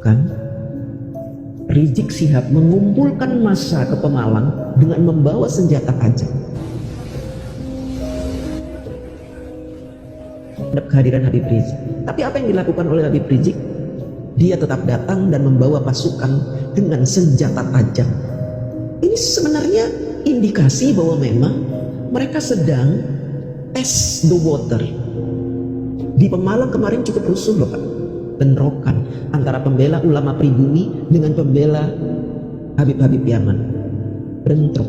lakukan, Rizik Syihab mengumpulkan massa ke Pemalang dengan membawa senjata tajam. Ada kehadiran Habib Rizik. Tapi apa yang dilakukan oleh Habib Rizik? Dia tetap datang dan membawa pasukan dengan senjata tajam. Ini sebenarnya indikasi bahwa memang mereka sedang test the water. Di Pemalang kemarin cukup rusuh loh Pak. Bentrokan antara pembela ulama pribumi dengan pembela Habib-Habib Yaman. Bentrok.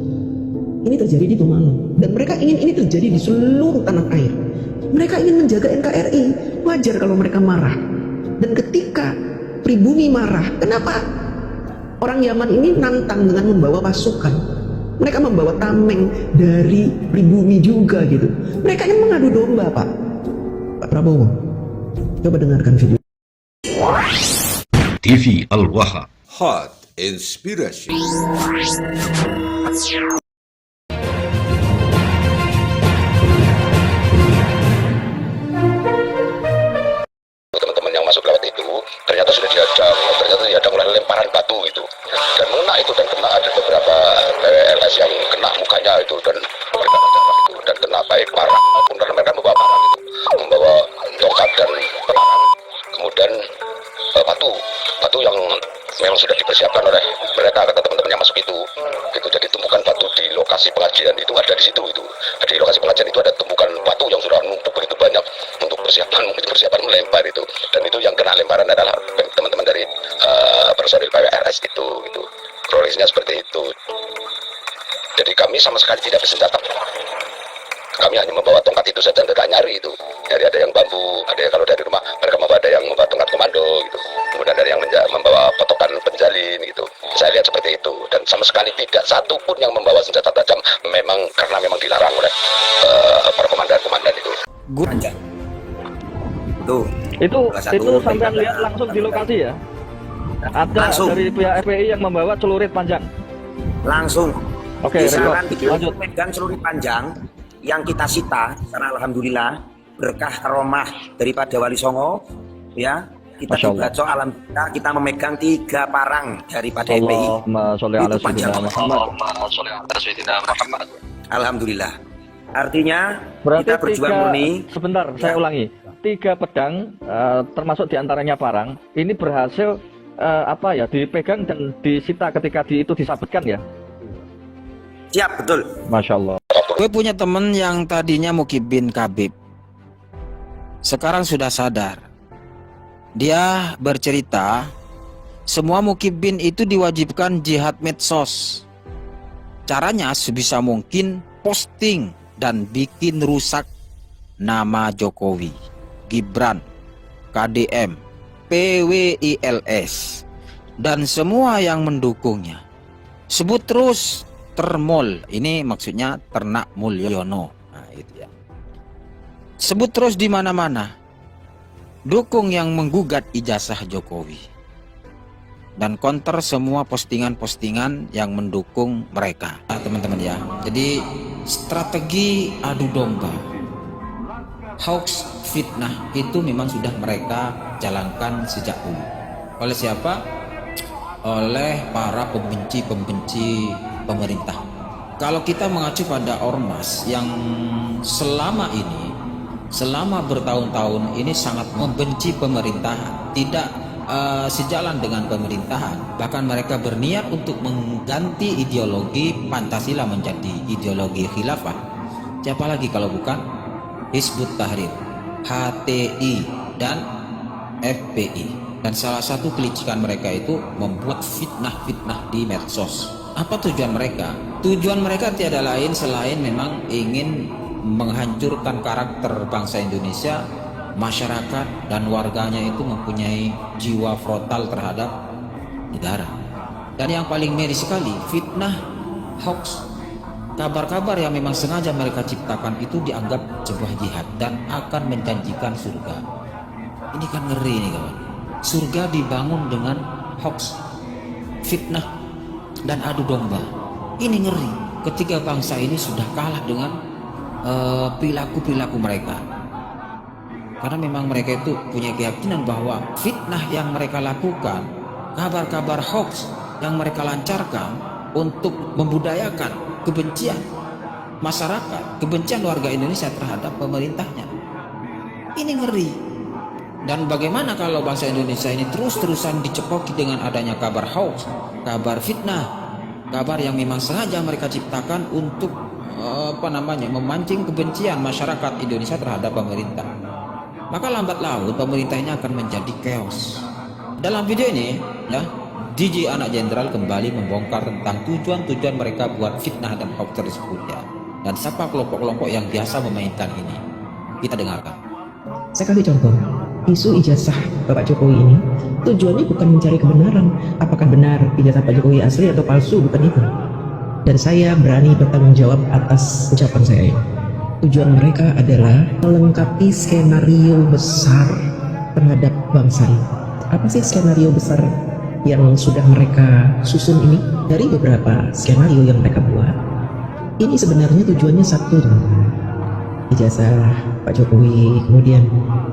Ini terjadi di Pemalang. Dan mereka ingin ini terjadi di seluruh tanah air. Mereka ingin menjaga NKRI. Wajar kalau mereka marah. Dan ketika pribumi marah, kenapa orang Yaman ini nantang dengan membawa pasukan? Mereka membawa tameng dari pribumi juga gitu. Mereka ingin mengadu domba Pak Prabowo. Coba dengarkan video. TV Al-Waha. Hot Inspiration. Teman-teman yang masuk lewat itu ternyata sudah dihadang oleh lemparan batu itu dan mengena itu, dan kena ada beberapa PWLS yang kena mukanya itu dan kena baik parah maupun karena mereka membawa parang itu, membawa tongkat dan parang, kemudian batu yang memang sudah dipersiapkan oleh mereka, kata teman-teman yang masuk itu. Jadi tumpukan batu di lokasi pengajian itu ada di situ itu. Di lokasi pengajian itu ada tumpukan batu yang sudah numpuk begitu banyak untuk persiapan melempar itu. Dan itu yang kena lemparan adalah teman-teman dari personil PWRS itu. Kronisnya seperti itu. Jadi kami sama sekali tidak bersenjata. Kami hanya membawa tongkat itu saja, tidak nyari itu. Jadi ada yang bambu, ada yang kalau dari rumah mereka ada yang membawa tongkat komando gitu. Kemudian ada yang membawa potokan penjalin gitu. Saya lihat seperti itu, dan sama sekali tidak satu pun yang membawa senjata tajam, karena memang dilarang oleh para komandan-komandan itu. Panjang. Tuh. Itu sampai lihat langsung di lokasi ya. Ada langsung dari pihak FPI yang membawa celurit panjang. Langsung. Oke, lanjut. Megang celurit panjang yang kita sita, karena alhamdulillah berkah karomah daripada Wali Songo, ya. Kita juga alhamdulillah kita memegang 3 parang daripada FPI. Itu panjang. Alhamdulillah. Artinya berarti kita berjuang murni. Sebentar, saya ulangi. 3 pedang, termasuk diantaranya parang, ini berhasil dipegang dan disita ketika itu disabetkan ya? Siap, betul. Masya Allah. Gue punya temen yang tadinya mukibin Khabib, sekarang sudah sadar. Dia bercerita, semua mukibin itu diwajibkan jihad medsos. Caranya sebisa mungkin posting dan bikin rusak nama Jokowi, Gibran, KDM, PWILS, dan semua yang mendukungnya. Sebut terus Termol, ini maksudnya Ternak Mulyono. Nah, itu ya. Sebut terus di mana-mana. Dukung yang menggugat ijazah Jokowi. Dan counter semua postingan-postingan yang mendukung mereka. Nah, teman-teman ya. Jadi strategi adu domba, hoax, fitnah itu memang sudah mereka jalankan sejak dulu. Oleh siapa? Oleh para pembenci pemerintah. Kalau kita mengacu pada ormas yang selama bertahun-tahun ini sangat membenci pemerintahan, tidak sejalan dengan pemerintahan, bahkan mereka berniat untuk mengganti ideologi Pancasila menjadi ideologi khilafah. Siapa lagi kalau bukan Hizbut Tahrir, HTI, dan FPI. Dan salah satu kelicikan mereka itu membuat fitnah-fitnah di medsos. Apa tujuan mereka? Tujuan mereka tiada lain selain memang ingin menghancurkan karakter bangsa Indonesia, masyarakat dan warganya itu mempunyai jiwa frontal terhadap negara. Dan yang paling miris sekali, fitnah, hoax, kabar-kabar yang memang sengaja mereka ciptakan itu dianggap sebuah jihad dan akan menjanjikan surga. Ini kan ngeri nih kawan. Surga dibangun dengan hoax, fitnah, dan adu domba. Ini ngeri ketika bangsa ini sudah kalah dengan perilaku mereka. Karena memang mereka itu punya keyakinan bahwa fitnah yang mereka lakukan kabar-kabar hoax yang mereka lancarkan untuk membudayakan kebencian masyarakat, kebencian warga Indonesia terhadap pemerintahnya. Ini ngeri. Dan bagaimana kalau bangsa Indonesia ini terus-terusan dicekoki dengan adanya kabar hoax, kabar fitnah, kabar yang memang sengaja mereka ciptakan untuk memancing kebencian masyarakat Indonesia terhadap pemerintah. Maka lambat laun pemerintah ini akan menjadi chaos. Dalam video ini, ya, DJ Anak Jenderal kembali membongkar tentang tujuan-tujuan mereka buat fitnah dan hoax tersebut, ya. Dan siapa kelompok-kelompok yang biasa memainkan ini. Kita dengarkan. Saya kasih contoh, isu ijazah Bapak Jokowi ini tujuannya bukan mencari kebenaran. Apakah benar ijazah Pak Jokowi asli atau palsu, bukan itu. Dan saya berani bertanggung jawab atas ucapan saya ini. Tujuan mereka adalah melengkapi skenario besar terhadap bangsa ini. Apa sih skenario besar yang sudah mereka susun ini? Dari beberapa skenario yang mereka buat, ini sebenarnya tujuannya satu, ijazah Pak Jokowi, kemudian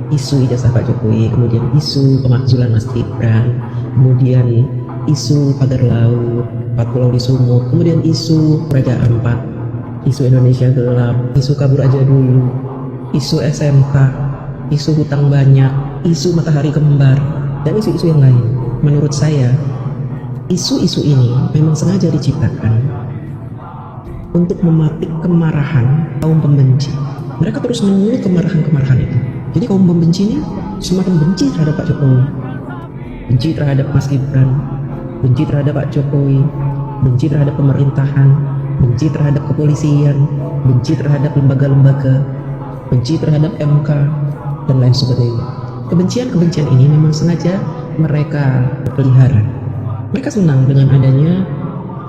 isu ijazah Pak Jokowi, kemudian isu pemakzulan Mas Gibran, kemudian isu pagar laut, 4 pulau di Sumut, kemudian isu Raja Ampat, isu Indonesia gelap, isu kabur aja dulu, isu SMK, isu hutang banyak, isu matahari kembar, dan isu-isu yang lain. Menurut saya, isu-isu ini memang sengaja diciptakan untuk mematik kemarahan kaum pembenci. Mereka terus menyulut kemarahan-kemarahan itu. Jadi kaum pembenci ini semakin benci terhadap Pak Jokowi, benci terhadap Mas Gibran, benci terhadap Pak Jokowi, benci terhadap pemerintahan, benci terhadap kepolisian, benci terhadap lembaga-lembaga, benci terhadap MK, dan lain sebagainya. Kebencian-kebencian ini memang sengaja mereka pelihara. Mereka senang dengan adanya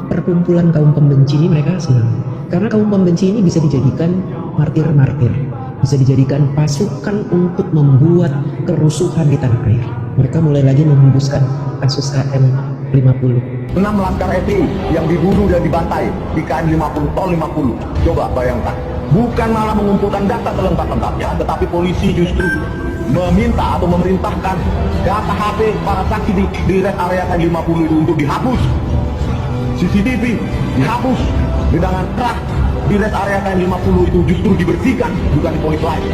perkumpulan kaum pembenci ini, mereka senang. Karena kaum pembenci ini bisa dijadikan martir-martir, bisa dijadikan pasukan untuk membuat kerusuhan di tanah air. Mereka mulai lagi menghembuskan kasus KM50. 6 laskar FPI yang dibunuh dan dibantai di KM 50 tahun 50. Coba bayangkan, bukan malah mengumpulkan data selengkap-lengkapnya, tetapi polisi justru meminta atau memerintahkan data HP para saksi di rest area KM 50 itu untuk dihapus. CCTV dihapus, sedangkan truk di rest area KM 50 itu justru dibersihkan, bukan di polis lain.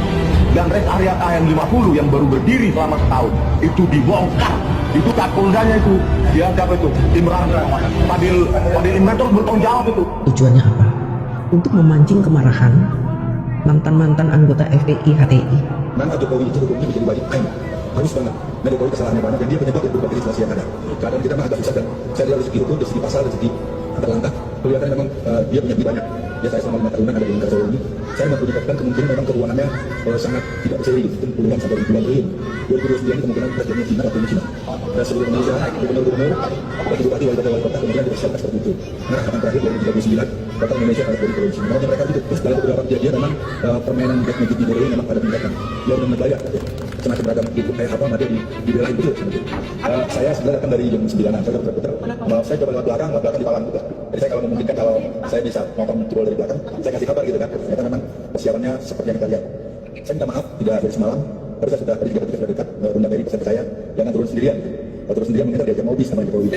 Dan rest area KM 50 yang baru berdiri selama setahun itu dibongkar. Itu Kapoldanya itu dianggap itu Imran Fadil Inventor bertanggung jawab itu. Tujuannya apa? Untuk memancing kemarahan mantan-mantan anggota FPI HTI. Mana Jokowi itu hukumnya menjadi wajib ain, harus banget. Dan Jokowi kesalahannya banyak dan dia penyebab dari berbagai situasi yang ada. Keadaan kita mah agak susah dan saya lihat dari segi hukum, dari segi pasal, dari segi antar langkah, kelihatannya memang dia punya lebih banyak. Ya saya selama 5 tahunan ada di lingkar Solo ini, saya memperlihatkan kemungkinan memang keuangannya sangat tidak berseri, itu puluhan sampai ribuan triliun. 2029 ini kemungkinan presidennya Cina atau Cina. Dan seluruh Indonesia, gubernur-gubernur, bupati wali kota kemudian dipersiapkan seperti itu. Nah, kapan terakhir 2039 total Indonesia harus dari provinsi. Makanya mereka itu terus dalam beberapa kejadian memang permainan black magic di Korea memang pada tingkatan. Dia benar-benar layak. Semacam beragam itu kayak apa dia dibelain betul. Saya sebenarnya datang dari jam 9-an, saya putar-putar. Saya coba lewat belakang di Palang juga. Jadi saya kalau memungkinkan kalau saya bisa nonton turun dari belakang, saya kasih kabar gitu kan. Ternyata memang persiapannya seperti yang kita lihat. Saya minta maaf tidak dari semalam, tapi saya sudah tadi juga sudah dekat Bunda Mary pesan ke saya, jangan turun sendirian. Kalau turun sendirian mungkin diajak mobil sama Jokowi.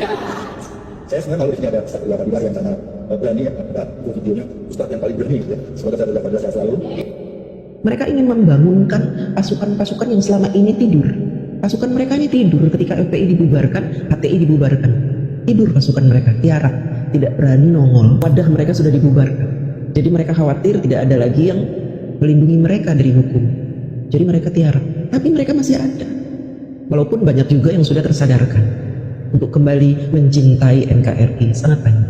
Saya sebenarnya kalau di sini ada satu Kabilah yang sangat berani ya, ada videonya Ustadz yang paling berani gitu ya. Semoga saya dapat saya selalu. Mereka ingin membangunkan pasukan-pasukan yang selama ini tidur. Pasukan mereka ini tidur ketika FPI dibubarkan, HTI dibubarkan. Tidur pasukan mereka, tiarap, tidak berani nongol. Wadah mereka sudah dibubarkan. Jadi mereka khawatir tidak ada lagi yang melindungi mereka dari hukum. Jadi mereka tiarap. Tapi mereka masih ada. Walaupun banyak juga yang sudah tersadarkan untuk kembali mencintai NKRI, sangat banyak.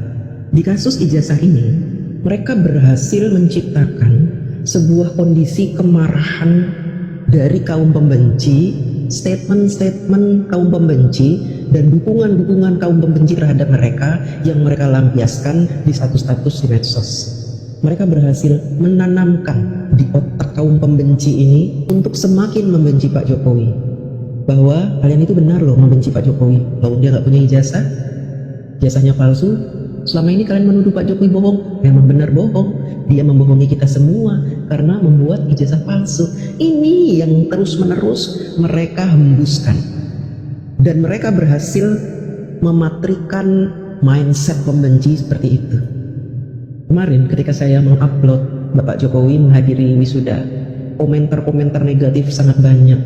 Di kasus ijazah ini, mereka berhasil menciptakan sebuah kondisi kemarahan dari kaum pembenci, statement-statement kaum pembenci, dan dukungan-dukungan kaum pembenci terhadap mereka yang mereka lampiaskan di status-status di medsos. Mereka berhasil menanamkan di otak kaum pembenci ini untuk semakin membenci Pak Jokowi. Bahwa kalian itu benar loh membenci Pak Jokowi. Kalau dia nggak punya ijazah, ijazahnya palsu. Selama ini kalian menuduh Pak Jokowi bohong, memang benar bohong. Dia membohongi kita semua karena membuat ijazah palsu. Ini yang terus-menerus mereka hembuskan. Dan mereka berhasil mematrikan mindset pembenci seperti itu. Kemarin ketika saya mengupload Bapak Jokowi menghadiri wisuda, komentar-komentar negatif sangat banyak.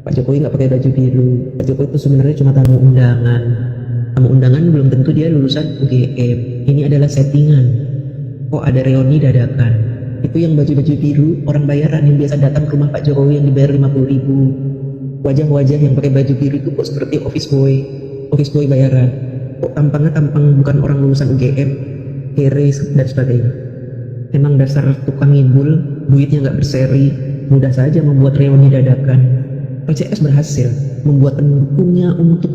Pak Jokowi nggak pakai baju biru, Pak Jokowi itu sebenarnya cuma tamu undangan. Tamu undangan belum tentu dia lulusan UGM. Ini adalah settingan. Kok ada reuni dadakan? Itu yang baju-baju biru, orang bayaran yang biasa datang ke rumah Pak Jokowi yang dibayar 50.000. Wajah-wajah yang pakai baju biru itu kok seperti office boy bayaran. Kok tampangnya tampang bukan orang lulusan UGM, Heres dan sebagainya. Emang dasar tukang ngibul, duitnya nggak berseri, mudah saja membuat reuni dadakan. PCS berhasil membuat pendukungnya untuk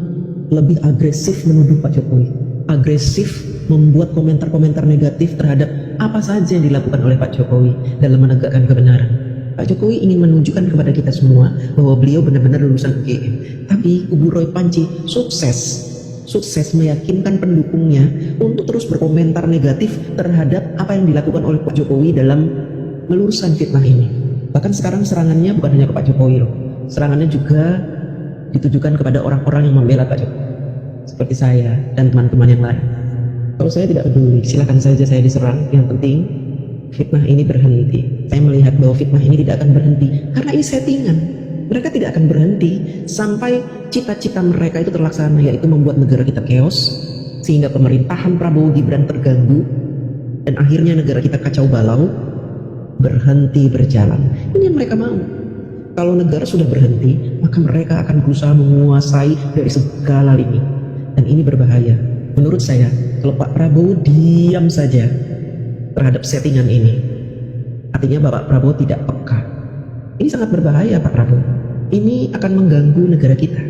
lebih agresif menuduh Pak Jokowi, agresif membuat komentar-komentar negatif terhadap apa saja yang dilakukan oleh Pak Jokowi dalam menegakkan kebenaran. Pak Jokowi ingin menunjukkan kepada kita semua bahwa beliau benar-benar lulusan UGM. Tapi kubu Roy Panci sukses meyakinkan pendukungnya untuk terus berkomentar negatif terhadap apa yang dilakukan oleh Pak Jokowi dalam meluruskan fitnah ini. Bahkan sekarang serangannya bukan hanya ke Pak Jokowi loh, serangannya juga ditujukan kepada orang-orang yang membela Pak Jokowi, seperti saya dan teman-teman yang lain. Kalau saya tidak peduli, silakan saja saya diserang. Yang penting fitnah ini berhenti. Saya melihat bahwa fitnah ini tidak akan berhenti karena ini settingan. Mereka tidak akan berhenti sampai cita-cita mereka itu terlaksana, yaitu membuat negara kita chaos sehingga pemerintahan Prabowo Gibran terganggu dan akhirnya negara kita kacau balau, berhenti berjalan. Ini yang mereka mau. Kalau negara sudah berhenti, maka mereka akan berusaha menguasai dari segala lini, dan ini berbahaya. Menurut saya, kalau Pak Prabowo diam saja terhadap settingan ini, artinya Bapak Prabowo tidak peka. Ini sangat berbahaya Pak Prabowo. Ini akan mengganggu negara kita,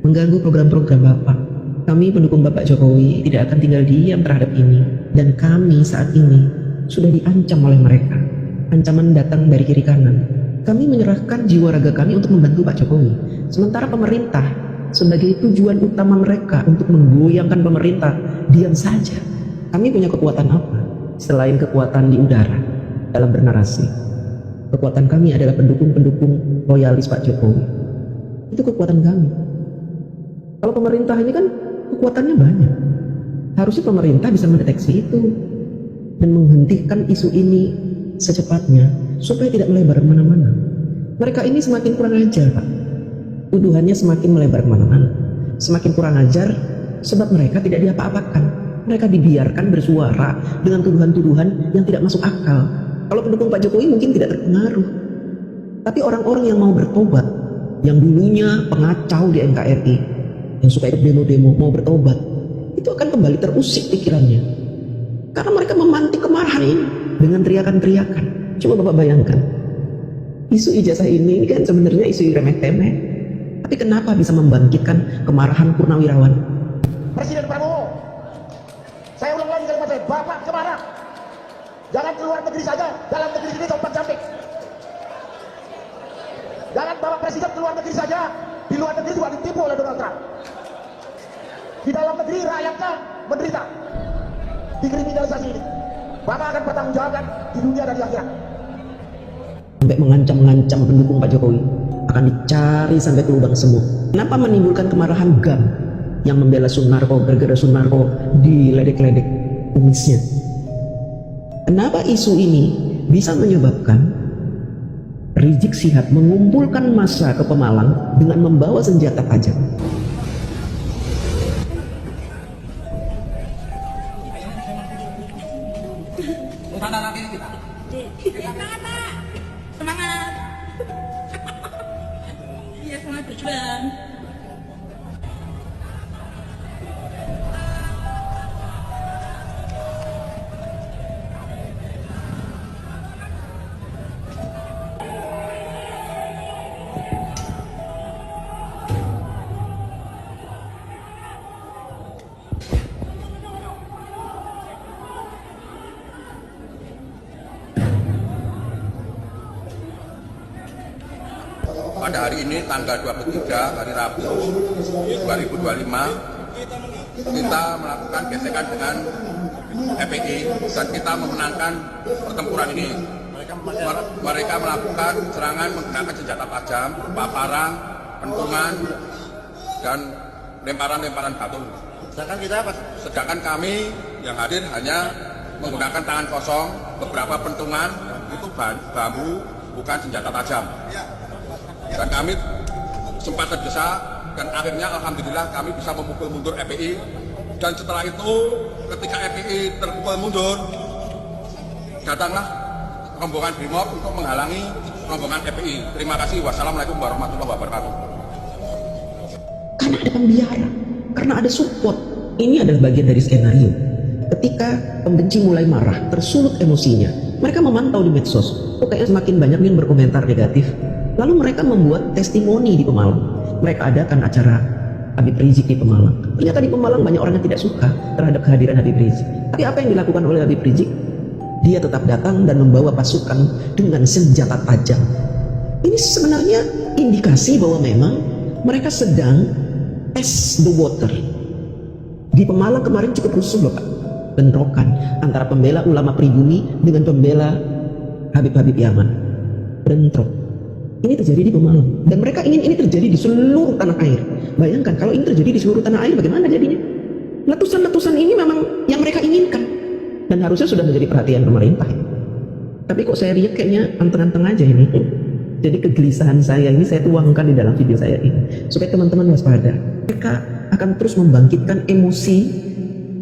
mengganggu program-program Bapak. Kami pendukung Bapak Jokowi tidak akan tinggal diam terhadap ini, dan kami saat ini sudah diancam oleh mereka. Ancaman datang dari kiri kanan. Kami menyerahkan jiwa raga kami untuk membantu Pak Jokowi, sementara pemerintah sebagai tujuan utama mereka untuk menggoyangkan pemerintah diam saja. Kami punya kekuatan apa selain kekuatan di udara dalam bernarasi? Kekuatan kami adalah pendukung-pendukung loyalis Pak Jokowi. Itu kekuatan kami. Kalau pemerintah ini kan kekuatannya banyak, harusnya pemerintah bisa mendeteksi itu dan menghentikan isu ini secepatnya supaya tidak melebar kemana-mana. Mereka ini semakin kurang ajar Pak. Tuduhannya semakin melebar kemana-mana, semakin kurang ajar sebab mereka tidak diapa-apakan. Mereka dibiarkan bersuara dengan tuduhan-tuduhan yang tidak masuk akal. Kalau pendukung Pak Jokowi mungkin tidak terpengaruh, tapi orang-orang yang mau bertobat, yang dulunya pengacau di NKRI, yang suka ikut demo-demo, mau bertobat, itu akan kembali terusik pikirannya karena mereka memantik kemarahan ini dengan teriakan-teriakan. Coba Bapak bayangkan, isu ijazah ini kan sebenarnya isu remeh-temeh, tapi kenapa bisa membangkitkan kemarahan purnawirawan? Presiden Prabowo, saya ulang lagi kalimat saya, Bapak kemarah. Jangan keluar negeri saja, dalam negeri ini tempat cantik. Jangan Bapak Presiden keluar negeri saja, di luar negeri juga ditipu oleh Donald Trump. Di dalam negeri rakyatnya menderita dikriminalisasi ini. Bapak akan bertanggungjawabkan di dunia dan di akhirat. Sampai mengancam-ngancam pendukung Pak Jokowi akan dicari sampai ke lubang semut. Kenapa menimbulkan kemarahan GAM yang membela Sunarko gara-gara Sunarko diledek-ledek kumisnya? Kenapa isu ini bisa menyebabkan Rizik Syihab mengumpulkan massa ke Pemalang dengan membawa senjata tajam? Semangat. Iya, semangat berjuang. Pada hari ini tanggal 23 hari Rabu 2025 kita melakukan gesekan dengan FPI dan kita memenangkan pertempuran ini. Mereka melakukan serangan menggunakan senjata tajam, berupa parang, pentungan, dan lemparan-lemparan batu. Sedangkan kami yang hadir hanya menggunakan tangan kosong, beberapa pentungan itu bambu, bukan senjata tajam. Dan kami sempat terdesak dan akhirnya alhamdulillah kami bisa memukul mundur FPI. Dan setelah itu ketika FPI terpukul mundur, datanglah rombongan BRIMOB untuk menghalangi rombongan FPI. Terima kasih. Wassalamualaikum warahmatullahi wabarakatuh. Karena ada pembiara, karena ada support. Ini adalah bagian dari skenario. Ketika pembenci mulai marah, tersulut emosinya, mereka memantau di medsos. Kayaknya semakin banyak yang berkomentar negatif. Lalu mereka membuat testimoni di Pemalang. Mereka adakan acara Habib Rizik di Pemalang. Ternyata di Pemalang banyak orang yang tidak suka terhadap kehadiran Habib Rizik. Tapi apa yang dilakukan oleh Habib Rizik? Dia tetap datang dan membawa pasukan dengan senjata tajam. Ini sebenarnya indikasi bahwa memang mereka sedang test the water. Di Pemalang kemarin cukup rusuh loh Pak, bentrokan antara pembela ulama pribumi dengan pembela Habib-Habib Yaman. Bentrok. Ini terjadi di Pemalang. Dan mereka ingin ini terjadi di seluruh tanah air. Bayangkan kalau ini terjadi di seluruh tanah air bagaimana jadinya? Letusan-letusan ini memang yang mereka inginkan. Dan harusnya sudah menjadi perhatian pemerintah. Tapi kok saya lihat kayaknya anteng-anteng aja ini. Jadi kegelisahan saya ini saya tuangkan di dalam video saya ini. Supaya teman-teman waspada. Mereka akan terus membangkitkan emosi.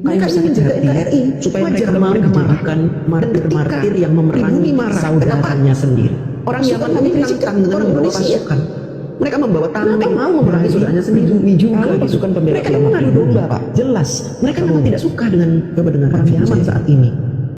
Mereka ingin jaga NKRI. Supaya mereka mau menjadikan martir-martir yang memerangi saudaranya sendiri. Orang Yaman kami menantang dengan membawa pasukan. Mereka membawa tameng, mau memerangi saudaranya sendiri. Juga pasukan pembela mereka mengadu domba, Pak. Jelas. Mereka memang tidak suka dengan orang Yaman saat ini.